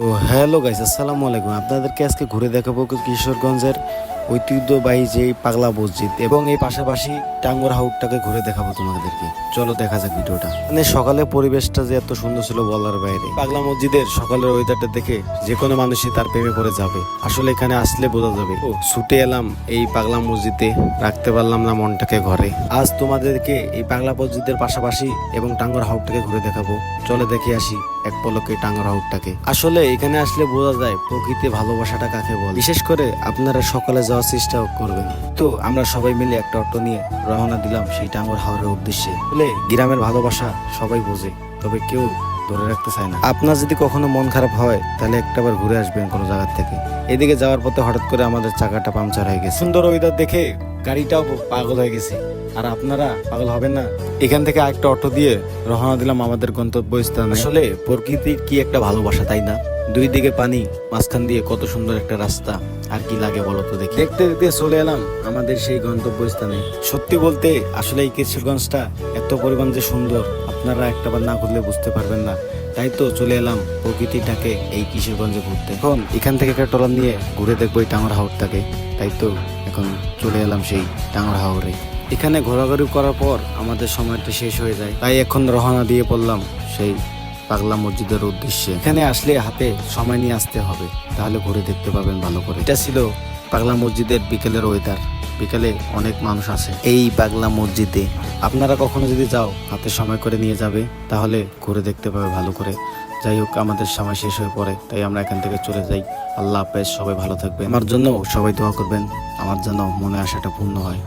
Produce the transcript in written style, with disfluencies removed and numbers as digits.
তো hello guys, আসসালামু আলাইকুম। আপনাদেরকে আজকে ঘুরে দেখাবো কিশোরগঞ্জের ঐতিহ্যবাহী যে পাগলা মসজিদ এবং এই পাশাপাশি টাঙ্গুয়ার হাউটটাকে ঘুরে দেখাবো তোমাদেরকে। চলো দেখা যাক ভিডিওটা। মানে সকালে পরিবেশটা যে এত সুন্দর ছিল বলার বাইরে। পাগলা মসজিদের সকালের ওয়েদারটা দেখে যে কোনো মানুষই তার প্রেমে পড়ে যাবে। আসলে এখানে আসলে বোঝা যাবে। ও ছুটে এলাম এই পাগলা মসজিদে, রাখতে পারলাম না মনটাকে ঘরে। আজ তোমাদেরকে এই পাগলা মসজিদের পাশাপাশি এবং টাঙ্গুয়ার হাউটটাকে ঘুরে দেখাবো। চলে দেখে আসি এক পলকে টাঙ্গুয়ার হাউটটাকে। আসলে এখানে আসলে বোঝা যায় প্রকৃতি ভালোবাসাটা কাকে বলে। বিশেষ করে আপনারা সকালে যাওয়ার চেষ্টা করবেন। তো আমরা সবাই মিলে একটা অটো নিয়ে রওনা দিলাম সেই টাঙ্গুয়ার হাওরের উদ্দেশ্যে। বলে গ্রামের ভালোবাসা সবাই বোঝে, তবে কেউ ধরে রাখতে চায় না। আপনার যদি কখনো মন খারাপ হয় তাহলে একটাবার ঘুরে আসবেন কোনো জায়গা থেকে। এদিকে যাওয়ার পথে হঠাৎ করে আমাদের চাকাটা পাংচার হয়ে গেছে। সুন্দর ওয়েদার দেখে গাড়িটাও পাগল হয়ে গেছে। আর আপনারা পাগল হবেন না। এখান থেকে আরেকটা অটো দিয়ে রওনা দিলাম আমাদের গন্তব্যস্থানে। আসলে প্রকৃতির কি একটা ভালোবাসা, তাই না? দুই দিকে পানি, মাঝখান দিয়ে কত সুন্দর একটা রাস্তা, আর কি লাগে বলো তো দেখি। দেখতে দেখতে চলে এলাম আমাদের সেই গন্তব্যস্থানে। সত্যি বলতে আসলে এই কিশোরগঞ্জটা এত পরিমাণ যে সুন্দর, আপনারা একটাবার না ঘুরলে বুঝতে পারবেন না। তাই তো চলে এলাম প্রকৃতিটাকে এই কিশোরগঞ্জে ঘুরতে। এখন এখান থেকে একটা ট্রলার নিয়ে ঘুরে দেখবো এই টাঙ্গুয়ার হাওরটাকে। তাই তো এখন চলে এলাম সেই টাঙ্গুয়ার হাওরে। এখানে ঘোরাঘুরি করার পর আমাদের সময়টা শেষ হয়ে যায়, তাই এখন রওনা দিয়ে পড়লাম সেই পাগলা মসজিদের উদ্দেশ্যে। এখানে আসলে হাতে সময় নিয়ে আসতে হবে, তাহলে ঘুরে দেখতে পাবেন ভালো করে। এটা ছিল পাগলা মসজিদের বিকেলের ওয়েদার। বিকেলে অনেক মানুষ আসে এই পাগলা মসজিদে। আপনারা কখনো যদি যাও হাতে সময় করে নিয়ে যাবে, তাহলে ঘুরে দেখতে পাবে ভালো করে। যাই হোক, আমাদের সময় শেষ হয়ে পড়ে, তাই আমরা এখান থেকে চলে যাই। আল্লাহ হাফেজ, সবাই ভালো থাকবেন। আমার জন্য সবাই দোয়া করবেন, আমার যেন মনে আশাটা পূর্ণ হয়।